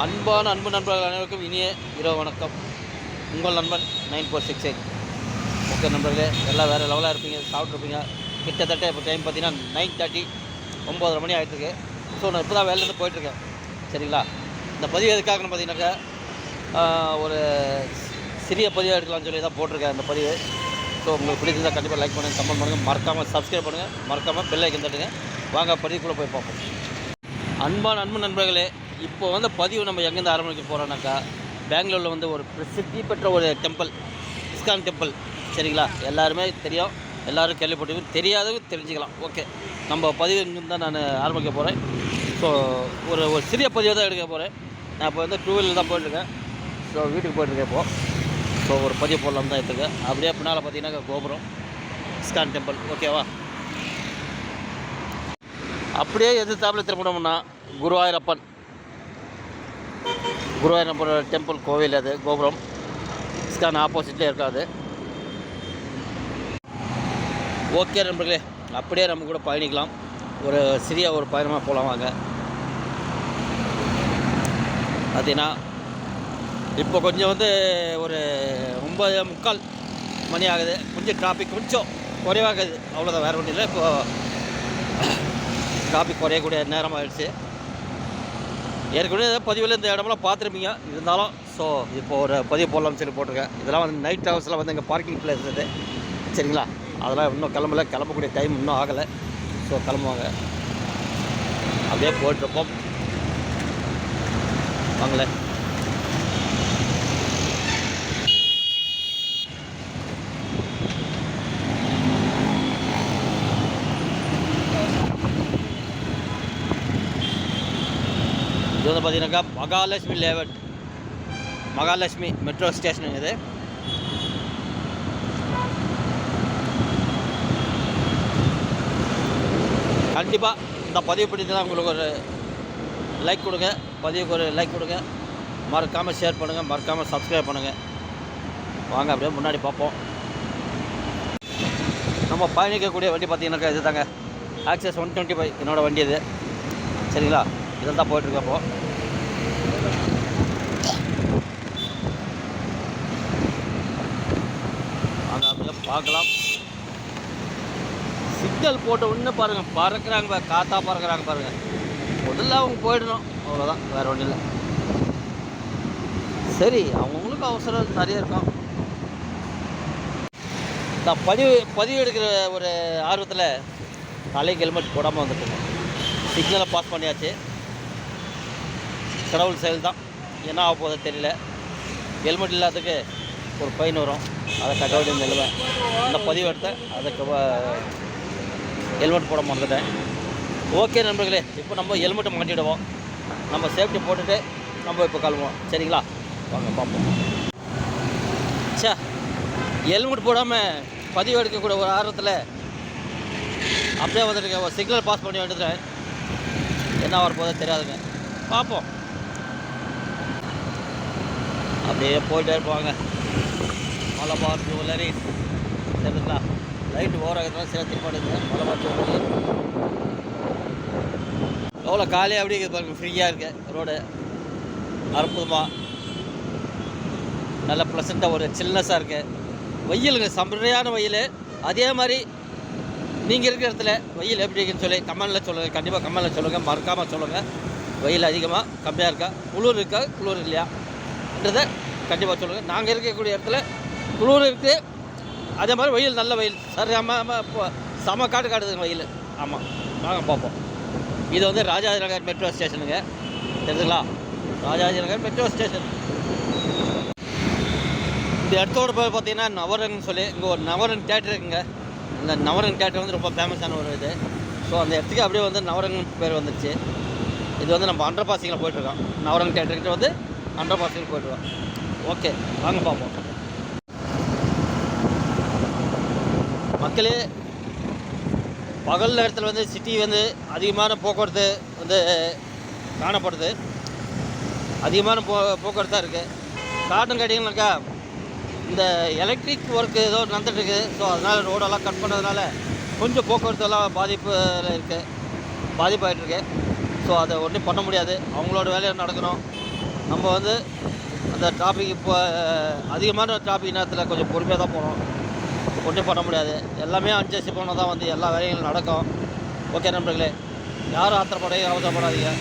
அன்பான அன்பு நண்பர்கள் அனைவருக்கும் இனிய இரவு வணக்கம். உங்கள் நண்பன் 9468. ஓகே நண்பர்களே, எல்லாம் வேறு லெவலாக இருப்பீங்க, சாப்பிட்ருப்பீங்க. கிட்டத்தட்ட இப்போ டைம் பார்த்தீங்கன்னா 9:30, 9:30 மணி ஆகிட்டுருக்கு. ஸோ நான் இப்போ தான் வேலையிலேருந்து போயிட்டுருக்கேன். சரிங்களா? இந்த பதிவு எதுக்காகன்னு பார்த்தீங்கன்னாக்கா ஒரு சிறிய பதிவாக எடுக்கலாம்னு சொல்லி தான் போட்டிருக்கேன் இந்த பதிவு. ஸோ உங்களுக்கு பிடிச்சிருந்தால் கண்டிப்பாக லைக் பண்ணுங்கள், கமெண்ட் பண்ணுங்கள், மறக்காமல் சப்ஸ்கிரைப் பண்ணுங்கள், மறக்காமல் பெல் ஐக்கன் தட்டுங்க. வாங்க பதிவுக்குள்ளே போய் பார்ப்போம். அன்பான அன்பு நண்பர்களே, இப்போ பதிவு நம்ம எங்கேருந்து ஆரம்பிக்க போகிறோம்னாக்கா, பெங்களூரில் ஒரு பிரசித்தி பெற்ற ஒரு டெம்பிள், இஸ்கான் டெம்பிள். சரிங்களா? எல்லாருமே தெரியும், எல்லோரும் கேள்விப்பட்டு, தெரியாதவங்க தெரிஞ்சுக்கலாம். ஓகே, நம்ம பதிவு எங்கேருந்து தான் நான் ஆரம்பிக்க போகிறேன். ஸோ ஒரு சிறிய பதிவை தான் எடுக்க போகிறேன். நான் இப்போ 2 வீலர் தான் போயிட்டுருக்கேன். ஸோ வீட்டுக்கு போயிட்டுருக்கேன் இப்போது. ஸோ ஒரு பதிவு போடலாம் தான் எடுத்துருக்கேன். அப்படியே பின்னால் பார்த்தீங்கன்னா கோபுரம், இஸ்கான் டெம்பிள். ஓகேவா? அப்படியே எதிர்த்தாப்பில் திரும்பினோம்னா குருவாயூரப்பன் டெம்பிள் கோவில், அது கோபுரம் இஸ்கான் ஆப்போசிட்லேயே இருக்காது. ஓகே நண்பர்களே, அப்படியே நம்ம கூட பயணிக்கலாம். ஒரு சிறிய ஒரு பயணமாக போகலாம். வாங்க. பார்த்தீங்கன்னா இப்போ கொஞ்சம் ஒரு 9:45 மணி ஆகுது. கொஞ்சம் டிராஃபிக் கொஞ்சம் குறைவாகுது, அவ்வளோதான், வேறு ஒன்றும் இல்லை. இப்போது டிராஃபிக் குறையக்கூடிய நேரம் ஆகிடுச்சு. ஏற்கனவே பதிவில் இந்த இடமெல்லாம் பார்த்துருப்பீங்க, இருந்தாலும் ஸோ இப்போ ஒரு பதிவு போடலாம்னு சொல்லி போட்டிருக்கேன். இதெல்லாம் நைட் ஹவர்ஸில் எங்கள் பார்க்கிங் பிளேஸ் இருக்குது. சரிங்களா? அதெல்லாம் இன்னும் கிளம்பக்கூடிய டைம் இன்னும் ஆகலை. ஸோ கிளம்புவாங்க. அப்படியே போயிட்டுருப்போம். வாங்களே. இது பார்த்தீங்கன்னாக்கா Mahalakshmi layout, Mahalakshmi metro station. இது கண்டிப்பாக இந்த பதிவு பிடிச்சதான் உங்களுக்கு ஒரு லைக் கொடுங்க, பதிவுக்கு ஒரு லைக் கொடுங்க, மறக்காமல் ஷேர் பண்ணுங்கள், மறக்காமல் சப்ஸ்கிரைப் பண்ணுங்கள். வாங்க அப்படியே முன்னாடி பார்ப்போம். நம்ம பயணிக்கக்கூடிய வண்டி பார்த்தீங்கன்னாக்கா இது தாங்க, ஆக்சஸ் 125 என்னோடய வண்டி இது. சரிங்களா? இதில் தான் போயிட்டுருக்கப்போ. வாங்க அப்படியே பார்க்கலாம். சிக்னல் போட்ட ஒன்று பாருங்கள், பறக்கிறாங்க, காற்றா பறக்கிறாங்க பாருங்கள். முதல்ல அவங்க போயிடணும், அவ்வளோதான், வேறு ஒன்றும் இல்லை. சரி, அவங்களுக்கு அவசரம் நிறைய இருக்கும். நான் பதிவு எடுக்கிற ஒரு ஆர்வத்தில் தலைக்கு ஹெல்மெட் போடாமல் வந்துட்டுருக்கேன். சிக்னலை பாஸ் பண்ணியாச்சு. கடவுள் செயல் தான், என்ன ஆக போகுது தெரியல. ஹெல்மெட் இல்லாததுக்கு ஒரு ஃபைன் வரும், அதை கட்ட வேண்டிய நிலைமை. இந்த பதிவு எடுத்தேன், அதுக்கு ஹெல்மெட் போட மறந்துட்டேன். ஓகே நண்பர்களே, இப்போ நம்ம ஹெல்மெட்டை மாட்டிவிடுவோம். நம்ம சேஃப்டி போட்டுட்டு நம்ம இப்போ கிளம்புவோம். சரிங்களா? வாங்க பார்ப்போம். ஹெல்மெட் போடாமல் பதிவு எடுக்கக்கூடிய ஒரு ஆர்வத்தில் அப்படியே வந்துட்டு ஒரு சிக்னல் பாஸ் பண்ணி வந்துட்டேன். என்ன வரப்போதோ தெரியாதுங்க, பார்ப்போம். அப்படியே போயிட்டே இருப்பாங்க. மலபார் ஜுவல்லரிஸ் தெரியுதுங்களா? லைட்டு ஓவராகிறதுனால சில திருப்பாடுங்க. மலபார் ஜுவல்லரி எவ்வளோ காலியாக அப்படி இருக்குது பாருங்கள், ஃப்ரீயாக இருக்குது ரோடு. அற்புதமாக நல்ல ப்ளசண்ட்டாக ஒரு சில்னஸாக இருக்குது. வெயிலுங்க, செம்மையான வெயில். அதே மாதிரி நீங்கள் இருக்கிற இடத்துல வெயில் எப்படி இருக்குன்னு சொல்லி கமெண்டில் சொல்லுங்கள். கண்டிப்பாக கமெண்டில் சொல்லுங்கள், மறக்காமல் சொல்லுங்கள். வெயில் அதிகமாக கம்மியாக இருக்கா, குளிர் இருக்கா, குளிர் இல்லையான்றதை கண்டிப்பாக சொல்லுங்கள். நாங்கள் இருக்கக்கூடிய இடத்துல குளிர் இருக்குது, அதே மாதிரி வெயில், நல்ல வெயில், சரியாமல் இப்போ செம காட்டுதுங்க வெயில். ஆமாம், வாங்க பார்ப்போம். இது ராஜாஜி நகர் மெட்ரோ ஸ்டேஷனுங்க, தெரியுதுங்களா? Rajaji Nagar metro station. இந்த இடத்தோட பேர் பார்த்தீங்கன்னா நவரன் சொல்லி, இங்கே ஒரு நவரன் தேட்டர் இருக்குங்க. இந்த நவரன் தேட்டர் ரொம்ப ஃபேமஸான ஒரு இது. ஸோ அந்த இடத்துக்கு அப்படியே நவரன் பேர் வந்துடுச்சு. இது நம்ம அண்டர் பாசிங்கில் போய்ட்டுருக்கோம். நவரன் தேட்டர்கிட்ட அண்டர் பாசிங்கில் போய்ட்டுருக்கோம். ஓகே, வாங்க பார்ப்போம். மக்களே, பகல் நேரத்தில் சிட்டி அதிகமான போக்குவரத்து காணப்படுது. அதிகமான போக்குவரத்தாக இருக்குது. காரணம் கேட்டிங்கன்னாக்கா, இந்த எலக்ட்ரிக் ஒர்க்கு ஏதோ நடந்துகிட்ருக்குது. ஸோ அதனால் ரோடெல்லாம் கட் பண்ணுறதுனால கொஞ்சம் போக்குவரத்தெல்லாம் பாதிப்பாகிட்டுருக்கு. ஸோ அதை ஒன்றும் பண்ண முடியாது, அவங்களோட வேலையை நடக்கணும். நம்ம வந்து அந்த டிராஃபிக் இப்போ அதிகமான டிராஃபிக் நேரத்தில் கொஞ்சம் பொறுமையாக தான் போகணும், ஒன்றும் பண்ண முடியாது. எல்லாமே அட்ஜஸ்ட் பண்ணால் தான் வந்து எல்லா வேலைகளும் நடக்கும். ஓகே நண்பர்களே, யாரும் அவசரப்படாதீங்க.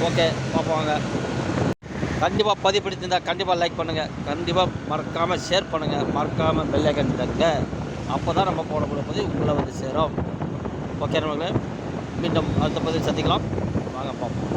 ஓகே பார்ப்பாங்க. கண்டிப்பாக பதிவு பிடிச்சிருந்தால் கண்டிப்பாக லைக் பண்ணுங்கள், கண்டிப்பாக மறக்காமல் ஷேர் பண்ணுங்கள், மறக்காமல் பெல் ஐக்கான் தட்டுங்க. அப்போ தான் நம்ம போடக்கூடிய பதிவு உங்களை வந்து சேரும். ஓகே நண்பர்களே, மீண்டும் அடுத்த பதிவு சந்திக்கலாம். வாங்க பார்ப்போம்.